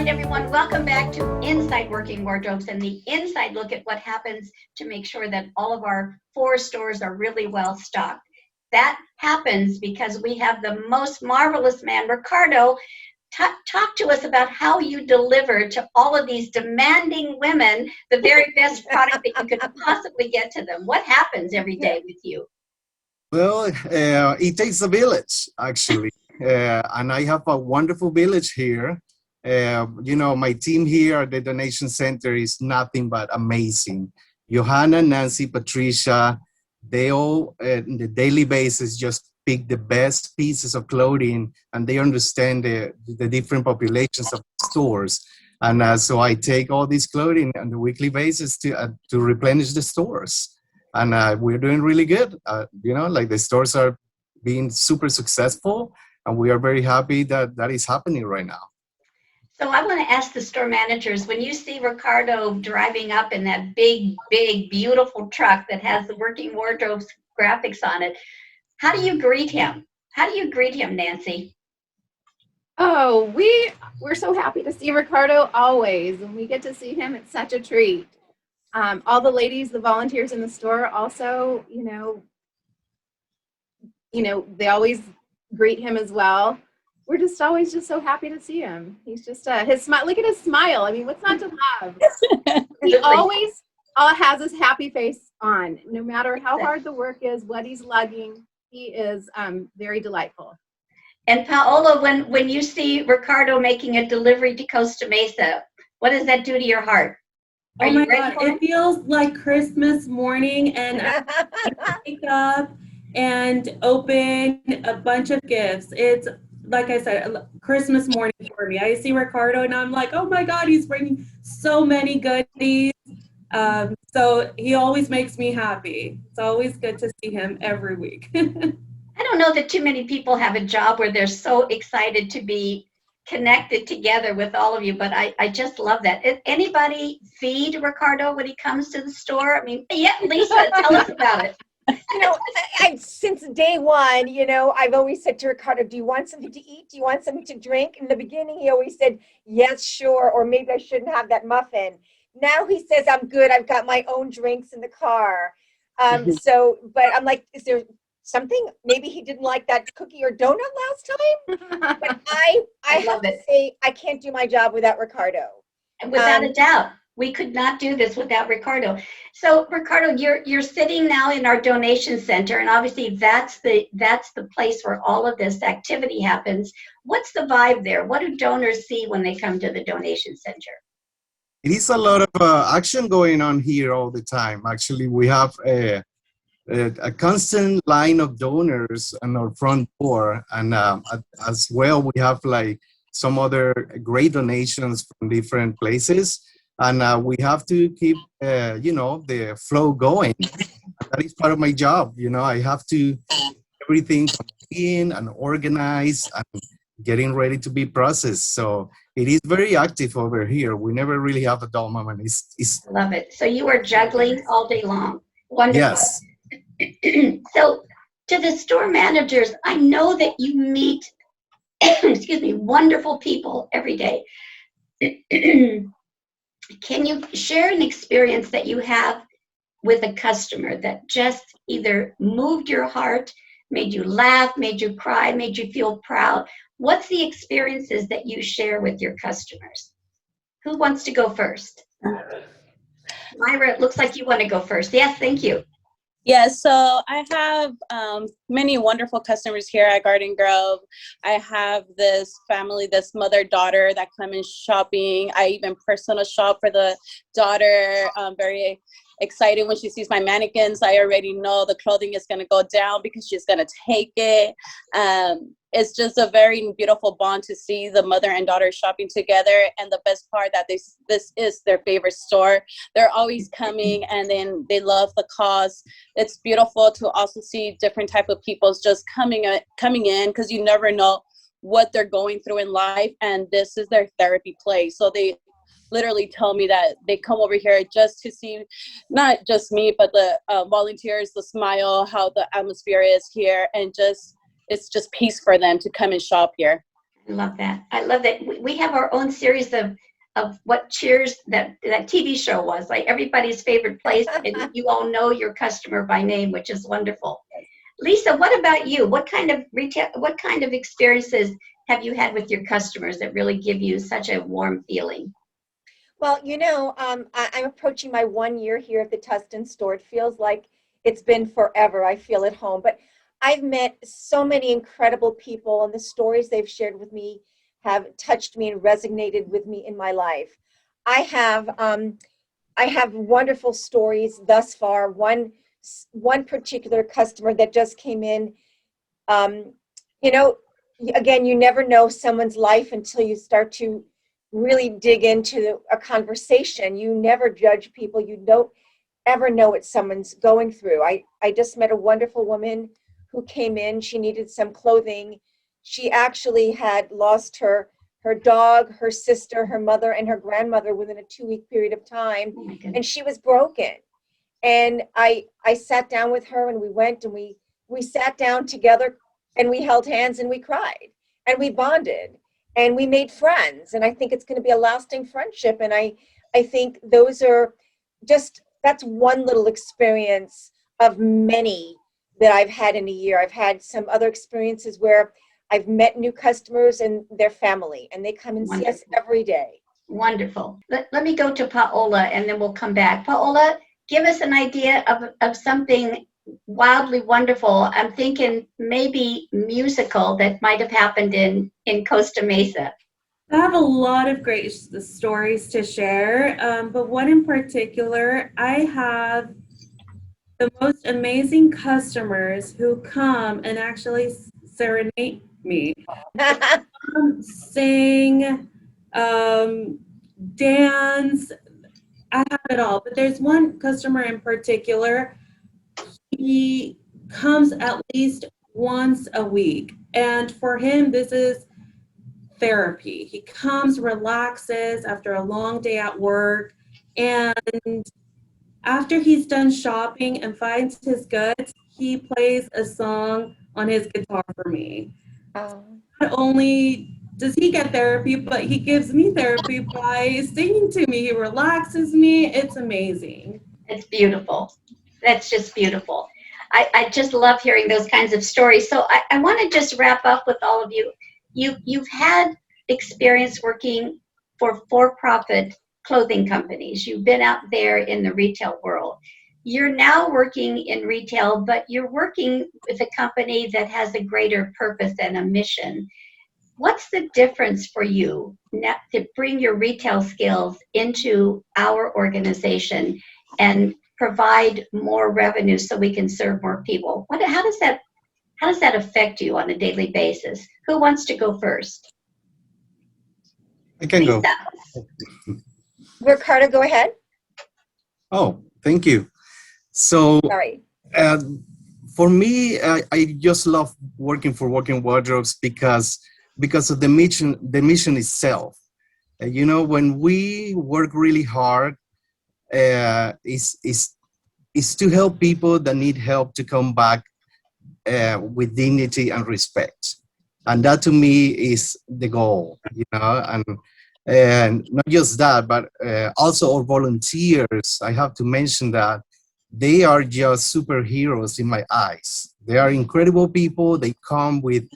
right, everyone, welcome back to Inside Working Wardrobes and the inside look at what happens to make sure that all of our 4 stores are really well stocked. That happens because we have the most marvelous man, Ricardo. Talk to us about how you deliver to all of these demanding women the very best product that you could possibly get to them. What happens every day with you? Well, it takes a village, actually. And I have a wonderful village here. My team here at the donation center is nothing but amazing. Johanna, Nancy, Patricia, they all, on the daily basis, just pick the best pieces of clothing, and they understand the different populations of stores. And so I take all this clothing on a weekly basis to replenish the stores. And we're doing really good. The stores are being super successful, and we are very happy that that is happening right now. So I want to ask the store managers, when you see Ricardo driving up in that big, beautiful truck that has the Working Wardrobes graphics on it, how do you greet him? How do you greet him, Nancy? Oh, we're so happy to see Ricardo always. When we get to see him, it's such a treat. All the ladies, the volunteers in the store also, they always greet him as well. We're just always just so happy to see him. He's just his smile. Look at his smile. I mean, what's not to love? He always has his happy face on, no matter how hard the work is, what he's lugging. He is very delightful. And Paola, when you see Ricardo making a delivery to Costa Mesa, what does that do to your heart? Oh my God, it feels like Christmas morning, and I wake up and open a bunch of gifts. It's, like I said, Christmas morning for me. I see Ricardo and I'm like, oh my God, he's bringing so many goodies. So he always makes me happy. It's always good to see him every week. I don't know that too many people have a job where they're so excited to be connected together with all of you, but I just love that. Anybody feed Ricardo when he comes to the store? I mean, yeah, Lisa, tell us about it. Since day one, I've always said to Ricardo, do you want something to eat? Do you want something to drink? In the beginning, he always said, yes, sure, or maybe I shouldn't have that muffin. Now he says, I'm good. I've got my own drinks in the car. But I'm like, is there something? Maybe he didn't like that cookie or donut last time. But I have to say, I can't do my job without Ricardo. And without a doubt. We could not do this without Ricardo. So Ricardo, you're sitting now in our donation center, and obviously that's the place where all of this activity happens. What's the vibe there? What do donors see when they come to the donation center? It is a lot of action going on here all the time. Actually, we have a constant line of donors on our front door, and as well, we have like some other great donations from different places. And we have to keep, the flow going. That is part of my job. I have to everything in and organize and getting ready to be processed. So it is very active over here. We never really have a dull moment. It's Love it. So you are juggling all day long. Wonderful. Yes. So to the store managers, I know that you meet, wonderful people every day. Can you share an experience that you have with a customer that just either moved your heart, made you laugh, made you cry, made you feel proud? What's the experiences that you share with your customers? Who wants to go first? Mayra, it looks like you want to go first. Yes, thank you. Yeah, so I have many wonderful customers here at Garden Grove. I have this family, this mother-daughter that come in shopping. I even personal shop for the daughter. I'm very excited when she sees my mannequins. I already know the clothing is going to go down because she's going to take it. It's just a very beautiful bond to see the mother and daughter shopping together. And the best part that this is their favorite store. They're always coming, and then they love the cause. It's beautiful to also see different type of people just coming in, because you never know what they're going through in life, and this is their therapy place. So they literally tell me that they come over here just to see not just me, but the volunteers, the smile, how the atmosphere is here, and it's just peace for them to come and shop here. I love that. I love that. We have our own series of what Cheers, that TV show was, like everybody's favorite place, and you all know your customer by name, which is wonderful. Lisa, what about you? What kind of experiences have you had with your customers that really give you such a warm feeling? Well, I'm approaching my 1 year here at the Tustin store. It feels like it's been forever. I feel at home, but I've met so many incredible people, and the stories they've shared with me have touched me and resonated with me in my life. I have wonderful stories thus far. One particular customer that just came in, you know, again, you never know someone's life until you start to really dig into a conversation. You never judge people. You don't ever know what someone's going through. I just met a wonderful woman who came in. She needed some clothing. She actually had lost her dog, her sister, her mother, and her grandmother within a 2-week period of time. Oh my goodness. And she was broken. And I sat down with her, and we went and we sat down together, and we held hands, and we cried, and we bonded, and we made friends. And I think it's going to be a lasting friendship. And I think that's one little experience of many that I've had in a year. I've had some other experiences where I've met new customers and their family, and they come and see us every day. Wonderful. Let me go to Paola, and then we'll come back. Paola, give us an idea of something wildly wonderful. I'm thinking maybe musical that might have happened in Costa Mesa. I have a lot of great stories to share, but one in particular, I have the most amazing customers who come and actually serenade me. Sing, dance, I have it all. But there's one customer in particular, he comes at least once a week. And for him, this is therapy. He comes, relaxes after a long day at work, and after he's done shopping and finds his goods, he plays a song on his guitar for me. Oh. Not only does he get therapy, but he gives me therapy by singing to me. He relaxes me. It's amazing. It's beautiful. That's just beautiful. I just love hearing those kinds of stories. So I want to just wrap up with all of you. You've had experience working for-profit clothing companies. You've been out there in the retail world. You're now working in retail, but you're working with a company that has a greater purpose and a mission. What's the difference for you now to bring your retail skills into our organization and provide more revenue so we can serve more people? How does that affect you on a daily basis? Who wants to go first? I can go. Ricardo, go ahead. Oh, thank you. So, Sorry. for me, I just love working for Walking Wardrobes because of the mission itself. When we work really hard, is to help people that need help to come back with dignity and respect. And that to me is the goal, and not just that, but also our volunteers. I have to mention that they are just superheroes in my eyes. They are incredible people. They come with,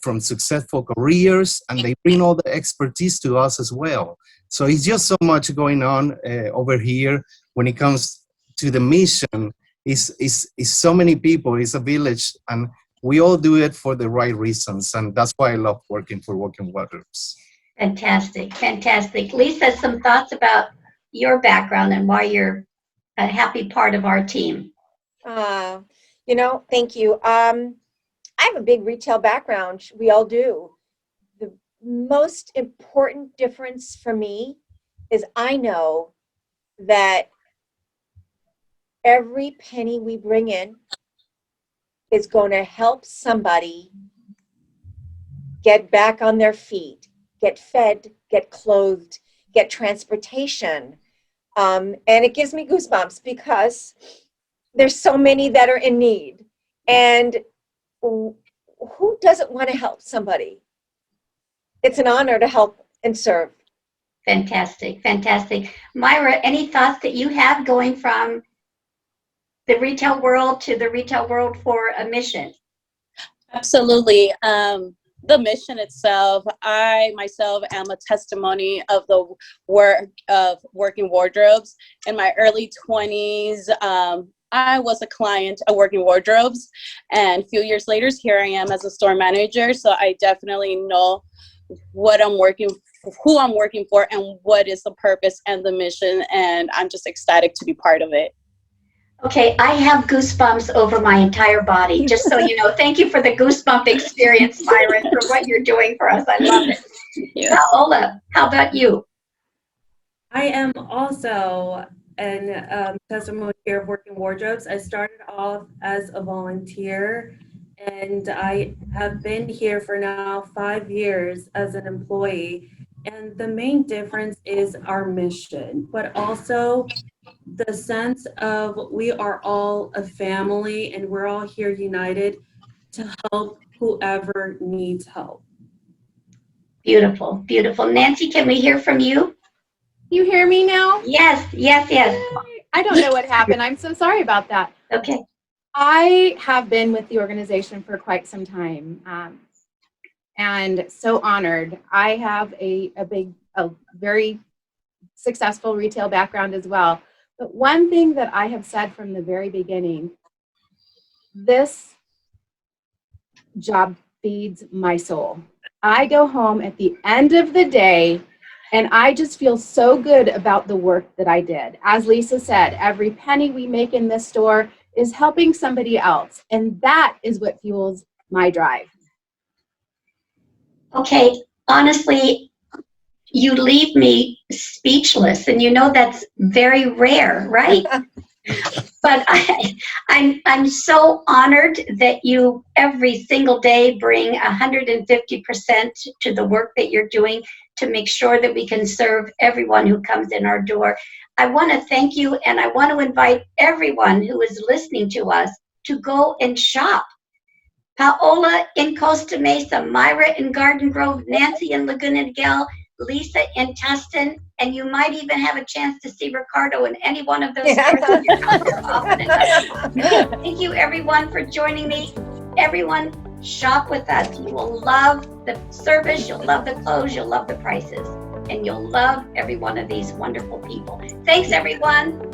from successful careers, and they bring all the expertise to us as well. So it's just so much going on over here when it comes to the mission. It's so many people. It's a village, and we all do it for the right reasons, and that's why I love working for Walking Wardrobes. Fantastic, fantastic. Lisa, some thoughts about your background and why you're a happy part of our team. Thank you. I have a big retail background. We all do. The most important difference for me is I know that every penny we bring in is going to help somebody get back on their feet, get fed, get clothed, get transportation. And it gives me goosebumps because there's so many that are in need. And who doesn't want to help somebody? It's an honor to help and serve. Fantastic, fantastic. Mayra, any thoughts that you have going from the retail world to the retail world for a mission? Absolutely. The mission itself, I myself am a testimony of the work of working wardrobes. In my early 20s, I was a client of working wardrobes, and a few years later, here I am as a store manager. So I definitely know what I'm working for, who I'm working for, and what is the purpose and the mission. And I'm just ecstatic to be part of it. Okay, I have goosebumps over my entire body, just so you know. Thank you for the goosebump experience, Mayra, for what you're doing for us. I love it. Yeah. Paola, how about you? I am also an testimony here of working wardrobes. I started off as a volunteer, and I have been here for now 5 years as an employee. And the main difference is our mission, but also the sense of we are all a family and we're all here united to help whoever needs help. Beautiful, beautiful. Nancy, can we hear from you? You hear me now? Yes, yes, yes. I don't know what happened. I'm so sorry about that. Okay. I have been with the organization for quite some time, and so honored. I have a very successful retail background as well. But one thing that I have said from the very beginning, this job feeds my soul. I go home at the end of the day and I just feel so good about the work that I did. As Lisa said, every penny we make in this store is helping somebody else. And that is what fuels my drive. Okay, honestly, you leave me speechless, and you know that's very rare, right? But I'm so honored that you every single day bring 150% to the work that you're doing to make sure that we can serve everyone who comes in our door. I want to thank you, and I want to invite everyone who is listening to us to go and shop. Paola in Costa Mesa, Mayra in Garden Grove, Nancy in Laguna Niguel, Lisa in Tustin, and you might even have a chance to see Ricardo in any one of those stores if you come there often enough. Thank you, everyone, for joining me. Everyone, shop with us. You will love the service, you'll love the clothes, you'll love the prices, and you'll love every one of these wonderful people. Thanks, everyone.